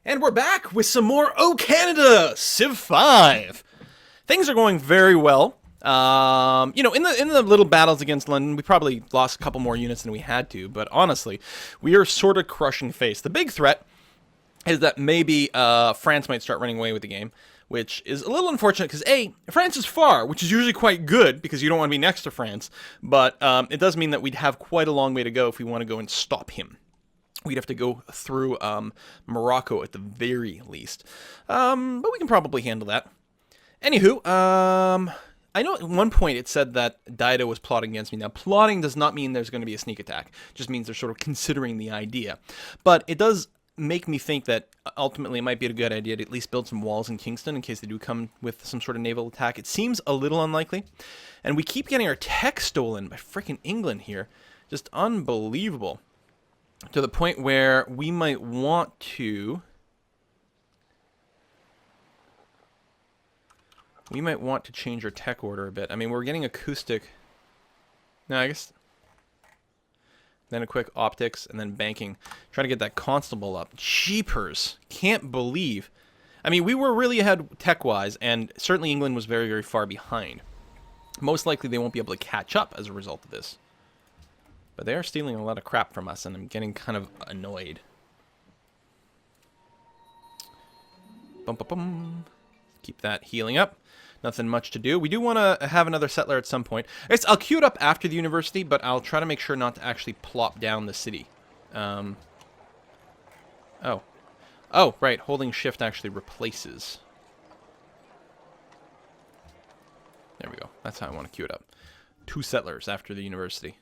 And we're back with some more O Canada Civ 5. Things are going very well. In the little battles against London, we probably lost a couple more units than we had to, but honestly, we are sort of crushing face. The big threat is that maybe France might start running away with the game, which is a little unfortunate because A, France is far, which is usually quite good because you don't want to be next to France, but it does mean that we'd have quite a long way to go if we want to go and stop him. We'd have to go through Morocco at the very least. But we can probably handle that. Anywho, I know at one point it said that Dido was plotting against me. Now, plotting does not mean there's going to be a sneak attack. It just means they're sort of considering the idea. But it does make me think that ultimately it might be a good idea to at least build some walls in Kingston in case they do come with some sort of naval attack. It seems a little unlikely. And we keep getting our tech stolen by freaking England here. Just unbelievable. To the point where we might want to... change our tech order a bit. I mean, we're getting acoustic... No, I guess... Then a quick optics, and then banking. Try to get that constable up. Jeepers. Can't believe. I mean, we were really ahead tech-wise, and certainly England was very, very far behind. Most likely they won't be able to catch up as a result of this. But they are stealing a lot of crap from us, and I'm getting kind of annoyed. Bum, bum, bum. Keep that healing up. Nothing much to do. We do want to have another settler at some point. I'll queue it up after the university, but I'll try to make sure not to actually plop down the city. Oh. Oh, right. Holding shift actually replaces. There we go. That's how I want to queue it up. 2 settlers after the university.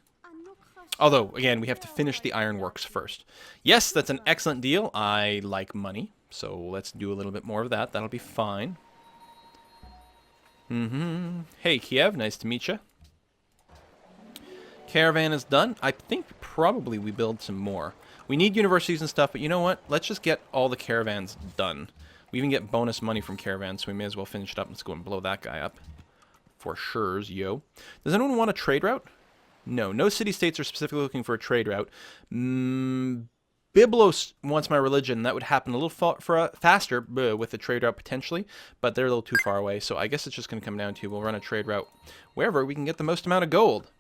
Although, again, we have to finish the ironworks first. Yes, that's an excellent deal. I like money, so let's do a little bit more of that. That'll be fine. Hey, Kiev, nice to meet you. Caravan is done. I think probably we build some more. We need universities and stuff, but you know what? Let's just get all the caravans done. We even get bonus money from caravans, so we may as well finish it up. Let's go and blow that guy up. For sure's, yo. Does anyone want a trade route? No, no city-states are specifically looking for a trade route. Byblos wants my religion. That would happen a little faster with a trade route potentially, but they're a little too far away. So I guess it's just going to come down to we'll run a trade route wherever we can get the most amount of gold.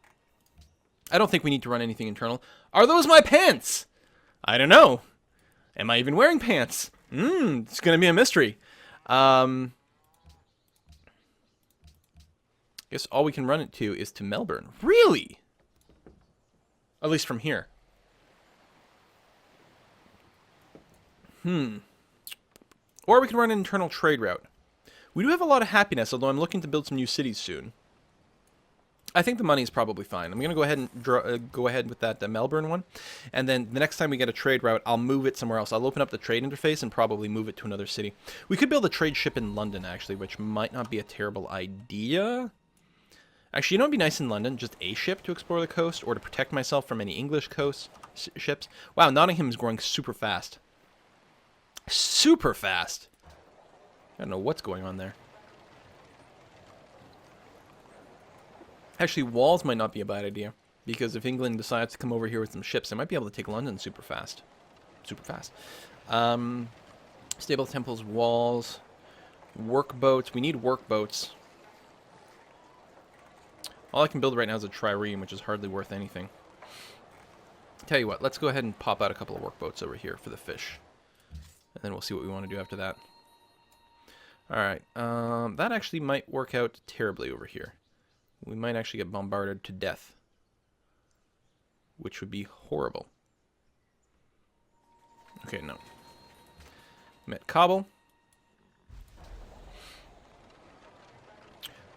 I don't think we need to run anything internal. Are those my pants? I don't know. Am I even wearing pants? It's going to be a mystery. Guess all we can run it to is to Melbourne. Really? At least from here. Or we can run an internal trade route. We do have a lot of happiness, although I'm looking to build some new cities soon. I think the money's probably fine. I'm going to go ahead and go ahead with that Melbourne one. And then the next time we get a trade route, I'll move it somewhere else. I'll open up the trade interface and probably move it to another city. We could build a trade ship in London, actually, which might not be a terrible idea. Actually, you know what would be nice in London? Just a ship to explore the coast or to protect myself from any English coast ships. Wow, Nottingham is growing super fast. Super fast. I don't know what's going on there. Actually, walls might not be a bad idea. Because if England decides to come over here with some ships, they might be able to take London super fast. Super fast. Stable temples, walls, workboats. We need workboats. All I can build right now is a trireme, which is hardly worth anything. Tell you what, let's go ahead and pop out a couple of workboats over here for the fish. And then we'll see what we want to do after that. Alright, that actually might work out terribly over here. We might actually get bombarded to death. Which would be horrible. Okay, no. Met Kabul.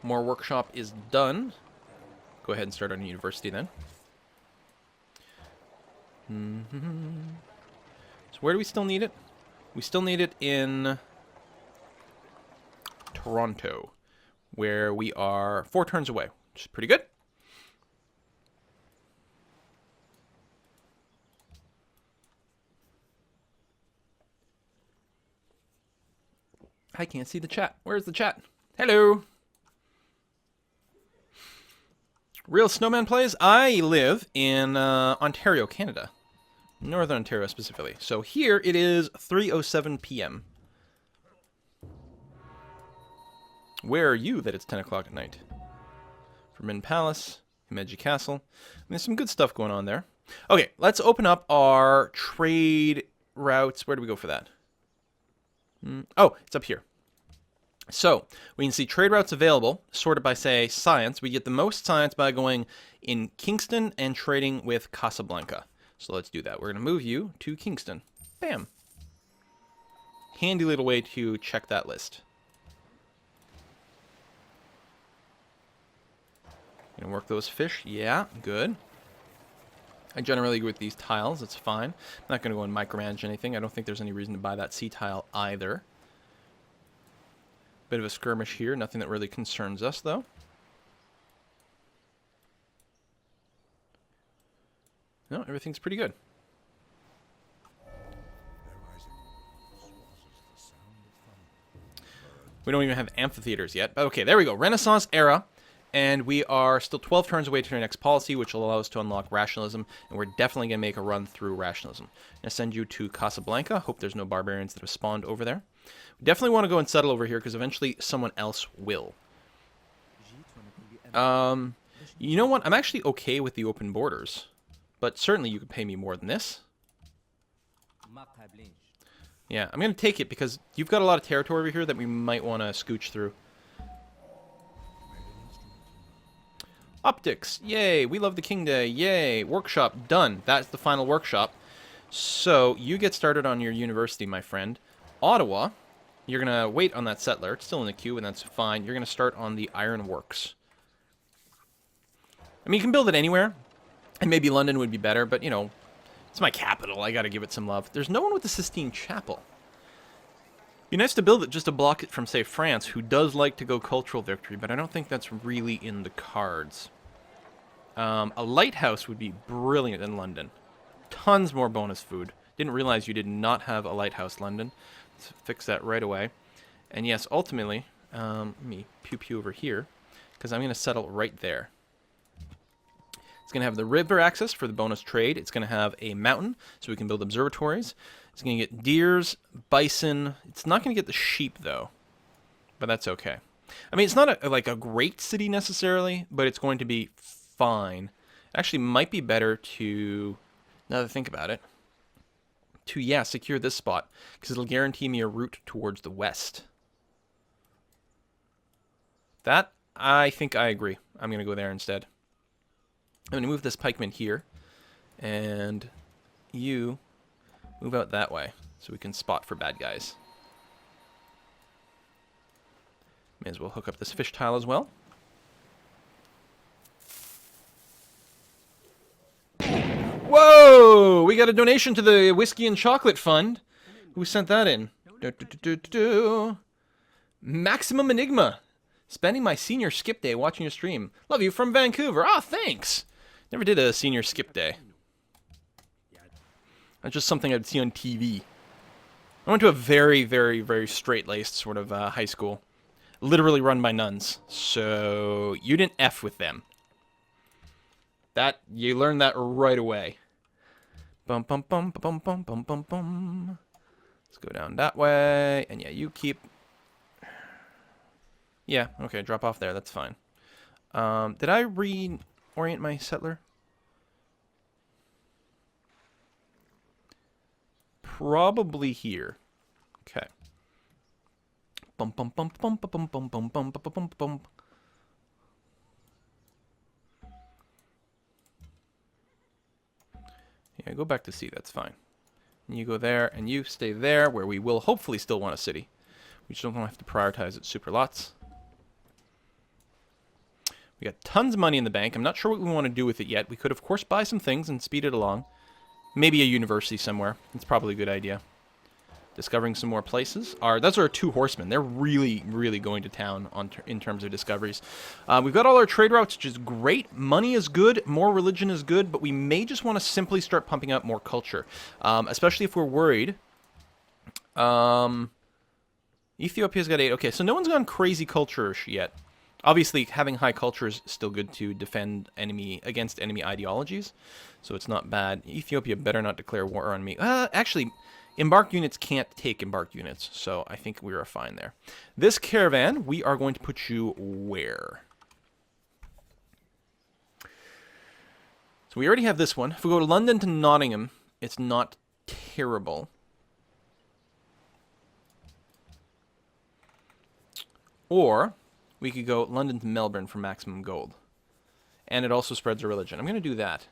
More workshop is done. Go ahead and start on university then. So where do we still need it? We still need it in Toronto, where we are 4 turns away, which is pretty good. I can't see the chat. Where's the chat? Hello. Real Snowman Plays. I live in Ontario, Canada. Northern Ontario specifically. So here it is 3:07 p.m. Where are you that it's 10 o'clock at night? Vermilion Palace, Himeji Castle. There's some good stuff going on there. Okay, let's open up our trade routes. Where do we go for that? Oh, it's up here. So we can see trade routes available, sorted by, say, science. We get the most science by going in Kingston and trading with Casablanca. So let's do that. We're going to move you to Kingston. Bam. Handy little way to check that list. Gonna work those fish. Yeah, good. I generally agree with these tiles. It's fine. I'm not going to go and micromanage anything. I don't think there's any reason to buy that sea tile either. Bit of a skirmish here. Nothing that really concerns us, though. No, everything's pretty good. We don't even have amphitheaters yet. But okay, there we go. Renaissance era. And we are still 12 turns away to our next policy, which will allow us to unlock rationalism. And we're definitely going to make a run through rationalism. I'm going to send you to Casablanca. Hope there's no barbarians that have spawned over there. We definitely want to go and settle over here, because eventually someone else will. You know what? I'm actually okay with the open borders. But certainly you could pay me more than this. Yeah, I'm going to take it, because you've got a lot of territory over here that we might want to scooch through. Optics, yay, we love the King Day, yay, workshop, done. That's the final workshop. So, you get started on your university, my friend. Ottawa, you're going to wait on that settler. It's still in the queue, and that's fine. You're going to start on the Iron Works. I mean, you can build it anywhere, and maybe London would be better, but, you know, it's my capital. I got to give it some love. There's no one with the Sistine Chapel. Be nice to build it just to block it from, say, France, who does like to go cultural victory, but I don't think that's really in the cards. A lighthouse would be brilliant in London. Tons more bonus food. Didn't realize you did not have a lighthouse, London. Let's fix that right away. And yes, ultimately, let me pew-pew over here, because I'm going to settle right there. It's going to have the river access for the bonus trade. It's going to have a mountain, so we can build observatories. It's going to get deers, bison. It's not going to get the sheep, though. But that's okay. I mean, it's not like a great city necessarily, but it's going to be fine. It actually might be better to, now that I think about it, to, yeah, secure this spot, because it'll guarantee me a route towards the west. That, I think I agree. I'm going to go there instead. I'm going to move this pikeman here, and you move out that way, so we can spot for bad guys. May as well hook up this fish tile as well. Whoa! We got a donation to the Whiskey and Chocolate Fund. Who sent that in? Maximum Enigma. Spending my senior skip day watching your stream. Love you from Vancouver. Ah, thanks! Never did a senior skip day. That's just something I'd see on TV. I went to a very, very, very straight-laced sort of high school. Literally run by nuns. So, you didn't F with them. You learned that right away. Bum, bum, bum, bum, bum, bum, bum, bum. Let's go down that way. And yeah, you keep... Yeah, okay, drop off there. That's fine. Did I reorient my settler? Probably here. Okay. Bum bum bum bum bum bum bum bum bum bum bum. Yeah, go back to C. That's fine. And you go there, and you stay there, where we will hopefully still want a city. We just don't have to prioritize it super lots. We got tons of money in the bank. I'm not sure what we want to do with it yet. We could, of course, buy some things and speed it along. Maybe a university somewhere. It's probably a good idea. Discovering some more places. Those are our two horsemen. They're really, really going to town in terms of discoveries. We've got all our trade routes, which is great. Money is good. More religion is good. But we may just want to simply start pumping out more culture. Especially if we're worried. Ethiopia's got 8. Okay, so no one's gone crazy culture-ish yet. Obviously, having high culture is still good to defend against enemy ideologies, so it's not bad. Ethiopia better not declare war on me. Actually, embarked units can't take embarked units, so I think we are fine there. This caravan, we are going to put you where? So we already have this one. If we go to London to Nottingham, it's not terrible. Or we could go London to Melbourne for maximum gold. And it also spreads a religion. I'm going to do that.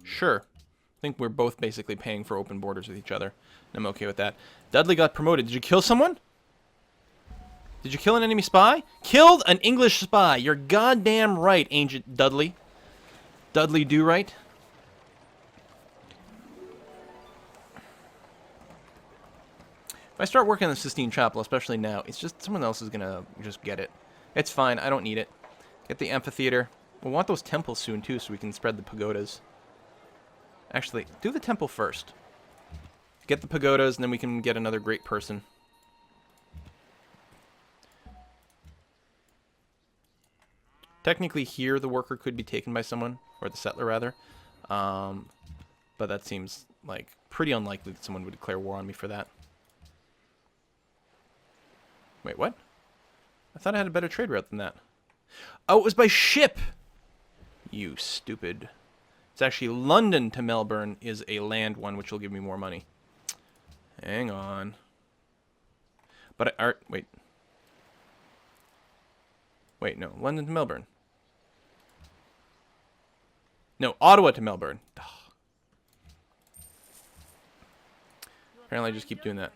Sure. I think we're both basically paying for open borders with each other. And I'm okay with that. Dudley got promoted. Did you kill someone? Did you kill an enemy spy? Killed an English spy. You're goddamn right, Ancient Dudley. Dudley Do-Right. If I start working on the Sistine Chapel, especially now, it's just someone else is going to just get it. It's fine. I don't need it. Get the amphitheater. We'll want those temples soon, too, so we can spread the pagodas. Actually, do the temple first. Get the pagodas, and then we can get another great person. Technically here, the worker could be taken by someone, or the settler, rather. But that seems like pretty unlikely that someone would declare war on me for that. Wait, what? I thought I had a better trade route than that. Oh, it was by ship! You stupid. It's actually London to Melbourne is a land one, which will give me more money. Hang on. But wait. Wait, no. London to Melbourne. No, Ottawa to Melbourne. Ugh. Apparently I just keep doing that.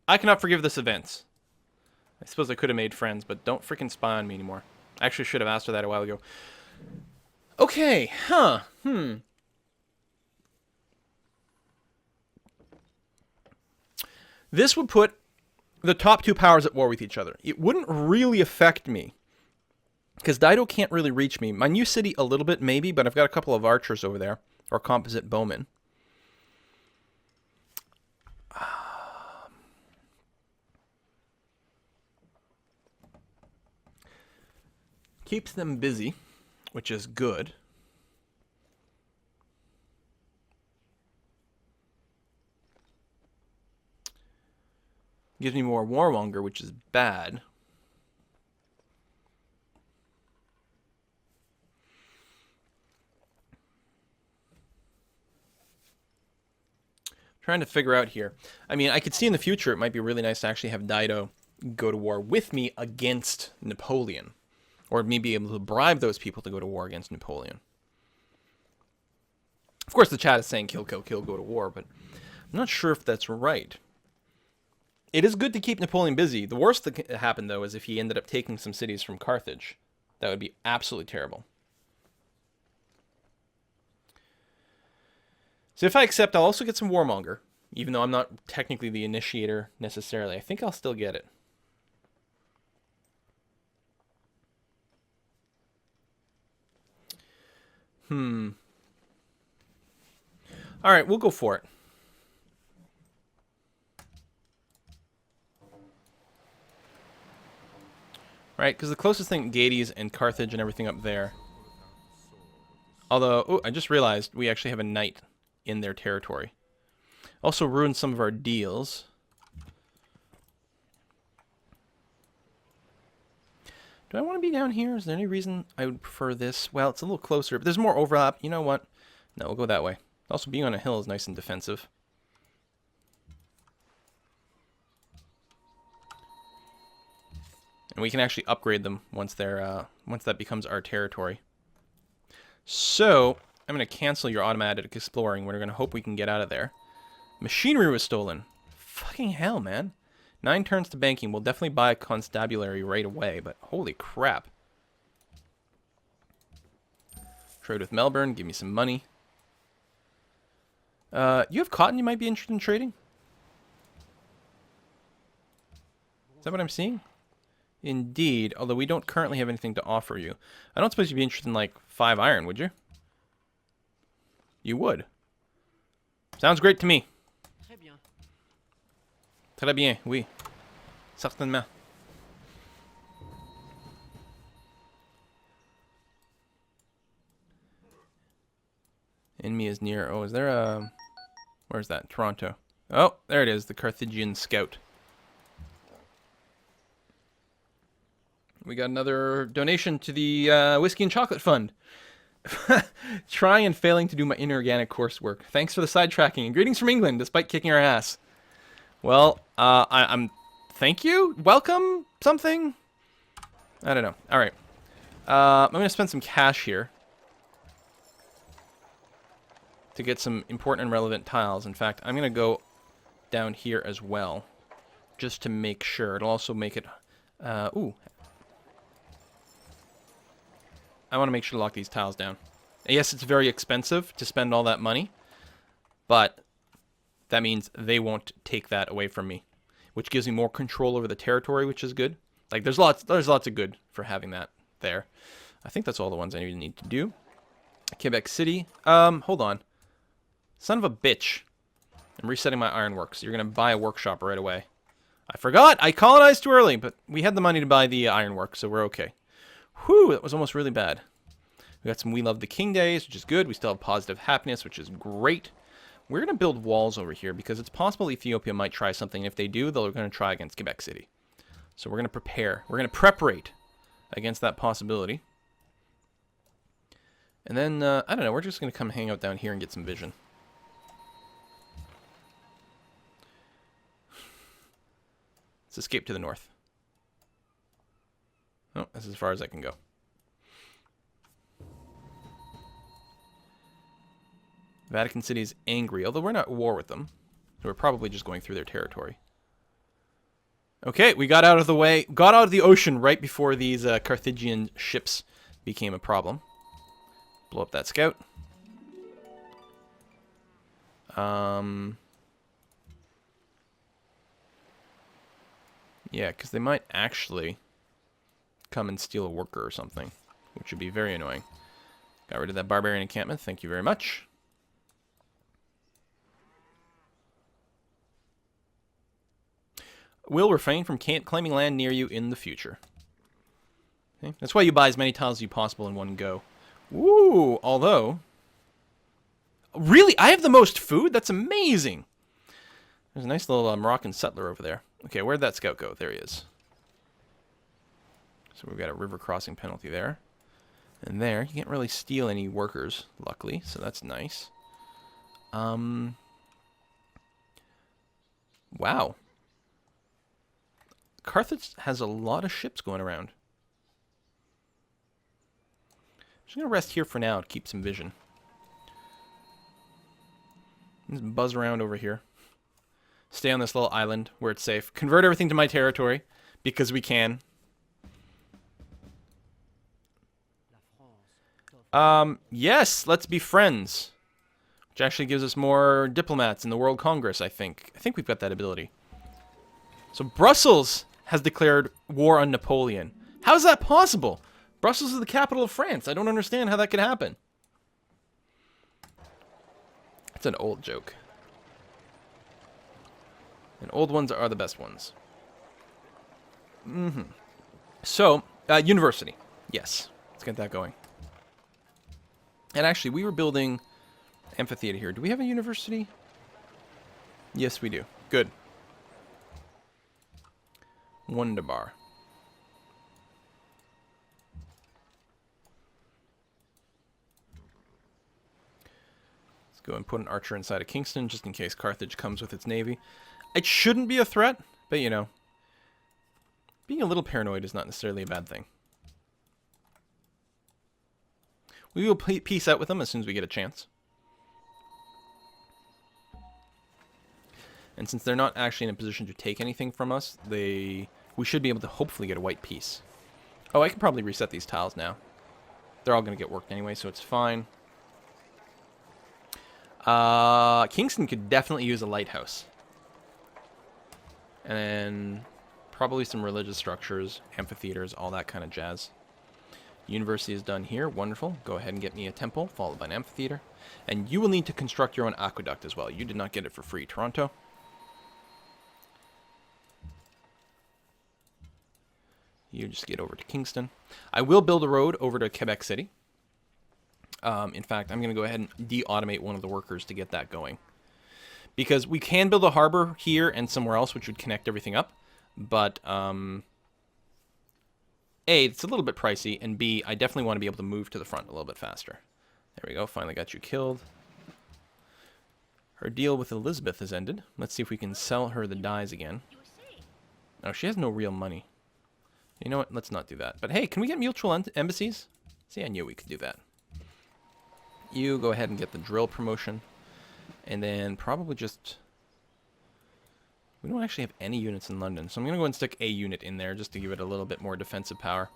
I cannot forgive this event. I suppose I could have made friends, but don't freaking spy on me anymore. I actually should have asked her that a while ago. Okay, huh. This would put the top two powers at war with each other. It wouldn't really affect me, because Dido can't really reach me. My new city a little bit, maybe, but I've got a couple of archers over there, or composite bowmen. Keeps them busy, which is good. Gives me more warmonger, which is bad. Trying to figure out here. I mean, I could see in the future it might be really nice to actually have Dido go to war with me against Napoleon. Or me be able to bribe those people to go to war against Napoleon. Of course, the chat is saying kill, kill, kill, go to war, but I'm not sure if that's right. It is good to keep Napoleon busy. The worst that could happen, though, is if he ended up taking some cities from Carthage. That would be absolutely terrible. So if I accept, I'll also get some warmonger. Even though I'm not technically the initiator necessarily. I think I'll still get it. Alright, we'll go for it. Right, because the closest thing, Gades and Carthage and everything up there. Although, oh, I just realized we actually have a knight in their territory. Also ruined some of our deals. Do I want to be down here? Is there any reason I would prefer this? Well, it's a little closer, but there's more overlap. You know what? No, we'll go that way. Also, being on a hill is nice and defensive. And we can actually upgrade them once they're once that becomes our territory. So, I'm going to cancel your automatic exploring. We're going to hope we can get out of there. Machinery was stolen. Fucking hell, man. 9 turns to banking. We'll definitely buy a constabulary right away, but holy crap. Trade with Melbourne. Give me some money. You have cotton you might be interested in trading? Is that what I'm seeing? Indeed, although we don't currently have anything to offer you. I don't suppose you'd be interested in, like, 5 iron, would you? You would. Sounds great to me. Très bien, oui. Certainement. Enemy is near. Oh, is there a... Where's that? Toronto. Oh, there it is. The Carthaginian scout. We got another donation to the Whiskey and Chocolate Fund. Trying and failing to do my inorganic coursework. Thanks for the sidetracking and greetings from England, despite kicking our ass. Well, I'm... Thank you? Welcome? Something? I don't know. Alright. I'm going to spend some cash here to get some important and relevant tiles. In fact, I'm going to go down here as well, just to make sure. It'll also make it... ooh. I want to make sure to lock these tiles down. Yes, it's very expensive to spend all that money, but that means they won't take that away from me, which gives me more control over the territory, which is good. Like, there's lots of good for having that there. I think that's all the ones I need to do. Quebec City. Hold on. Son of a bitch. I'm resetting my ironworks. You're going to buy a workshop right away. I forgot! I colonized too early, but we had the money to buy the ironwork, so we're okay. Whew, that was almost really bad. We got some We Love the King days, which is good. We still have positive happiness, which is great. We're going to build walls over here because it's possible Ethiopia might try something. If they do, they're going to try against Quebec City. So we're going to prepare. We're going to preparate against that possibility. And then, I don't know, we're just going to come hang out down here and get some vision. Let's escape to the north. Oh, that's as far as I can go. Vatican City is angry, although we're not at war with them. So we're probably just going through their territory. Okay, we got out of the way, got out of the ocean right before these Carthaginian ships became a problem. Blow up that scout. Yeah, because they might actually come and steal a worker or something, which would be very annoying. Got rid of that barbarian encampment. Thank you very much. Will refrain from claiming land near you in the future. Okay. That's why you buy as many tiles as you possible in one go. Ooh, although... Really? I have the most food? That's amazing! There's a nice little Moroccan settler over there. Okay, where'd that scout go? There he is. So we've got a river crossing penalty there. And there, you can't really steal any workers, luckily, so that's nice. Wow. Carthage has a lot of ships going around. I'm just going to rest here for now to keep some vision. Just buzz around over here. Stay on this little island where it's safe. Convert everything to my territory, because we can. Yes, let's be friends. Which actually gives us more diplomats in the World Congress, I think. I think we've got that ability. So Brussels has declared war on Napoleon. How is that possible? Brussels is the capital of France. I don't understand how that could happen. It's an old joke. And old ones are the best ones. So, university. Yes, let's get that going. And actually, we were building amphitheater here. Do we have a university? Yes, we do. Good. Wunderbar. Let's go and put an archer inside of Kingston, just in case Carthage comes with its navy. It shouldn't be a threat, but you know, being a little paranoid is not necessarily a bad thing. We will peace out with them as soon as we get a chance. And since they're not actually in a position to take anything from us, we should be able to hopefully get a white peace. Oh, I can probably reset these tiles now. They're all going to get worked anyway, so it's fine. Kingston could definitely use a lighthouse. And then probably some religious structures, amphitheaters, all that kind of jazz. University is done here. Wonderful. Go ahead and get me a temple, followed by an amphitheater. And you will need to construct your own aqueduct as well. You did not get it for free, Toronto. You just get over to Kingston. I will build a road over to Quebec City. In fact, I'm going to go ahead and de-automate one of the workers to get that going. Because we can build a harbor here and somewhere else, which would connect everything up. But, A, it's a little bit pricey, and B, I definitely want to be able to move to the front a little bit faster. There we go, finally got you killed. Her deal with Elizabeth has ended. Let's see if we can sell her the dyes again. Oh, she has no real money. You know what, let's not do that. But hey, can we get mutual embassies? See, I knew we could do that. You go ahead and get the drill promotion. And then probably just... We don't actually have any units in London, so I'm going to go and stick a unit in there just to give it a little bit more defensive power.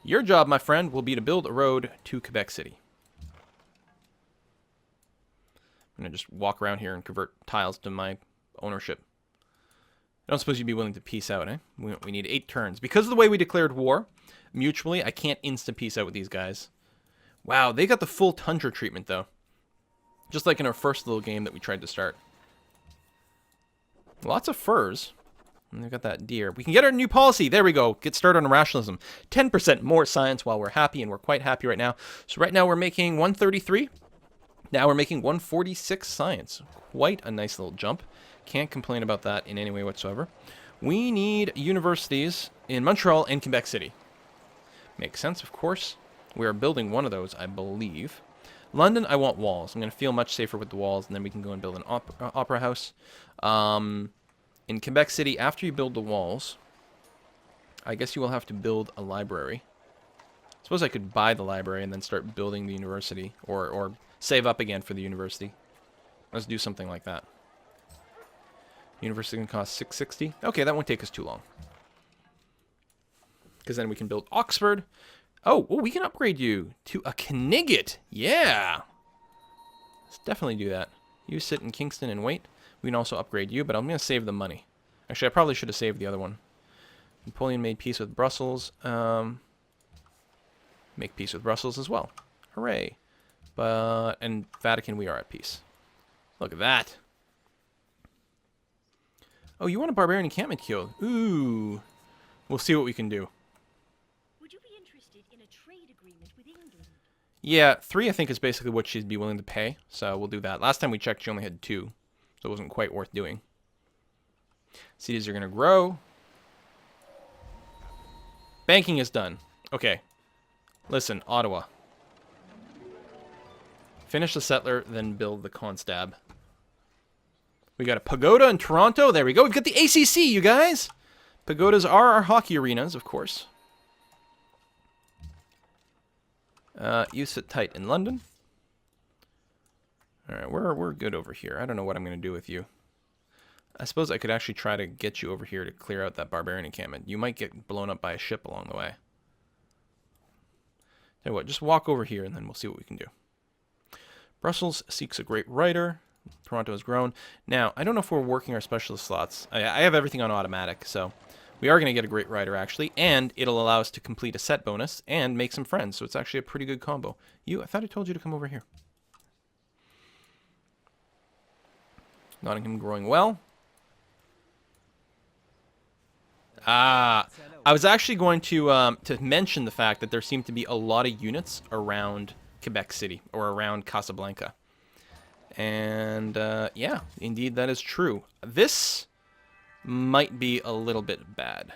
Your job, my friend, will be to build a road to Quebec City. I'm going to just walk around here and convert tiles to my ownership. I don't suppose you'd be willing to peace out, eh? We need 8 turns. Because of the way we declared war, mutually, I can't insta-peace out with these guys. Wow, they got the full tundra treatment, though. Just like in our first little game that we tried to start. Lots of furs. And they've got that deer. We can get our new policy. There we go. Get started on rationalism. 10% more science while we're happy, and we're quite happy right now. So right now we're making 133. Now we're making 146 science. Quite a nice little jump. Can't complain about that in any way whatsoever. We need universities in Montreal and Quebec City. Makes sense, of course. We are building one of those, I believe. London, I want walls. I'm going to feel much safer with the walls, and then we can go and build an opera house. In Quebec City, after you build the walls, I guess you will have to build a library. I suppose I could buy the library and then start building the university, or save up again for the university. Let's do something like that. University can cost $660. Okay, that won't take us too long. Because then we can build Oxford. Oh, we can upgrade you to a Knigget. Yeah. Let's definitely do that. You sit in Kingston and wait. We can also upgrade you, but I'm going to save the money. Actually, I probably should have saved the other one. Napoleon made peace with Brussels. Make peace with Brussels as well. Hooray. And Vatican, we are at peace. Look at that. Oh, you want a barbarian encampment killed? Ooh. We'll see what we can do. Would you be interested in a trade agreement with England? Yeah, 3 I think is basically what she'd be willing to pay. So we'll do that. Last time we checked, she only had 2. So it wasn't quite worth doing. Cities are going to grow. Banking is done. Okay. Listen, Ottawa. Finish the settler, then build the constab. We got a pagoda in Toronto. There we go. We've got the ACC, you guys. Pagodas are our hockey arenas, of course. You sit tight in London. All right, we're good over here. I don't know what I'm going to do with you. I suppose I could actually try to get you over here to clear out that barbarian encampment. You might get blown up by a ship along the way. Tell you what, just walk over here and then we'll see what we can do. Brussels seeks a great writer. Toronto has grown. Now, I don't know if we're working our specialist slots. I have everything on automatic, so we are going to get a great writer, actually, and it'll allow us to complete a set bonus and make some friends, so it's actually a pretty good combo. I thought I told you to come over here. Nottingham growing well. I was actually going to mention the fact that there seem to be a lot of units around Quebec City, or around Casablanca. And, yeah, indeed that is true. This might be a little bit bad.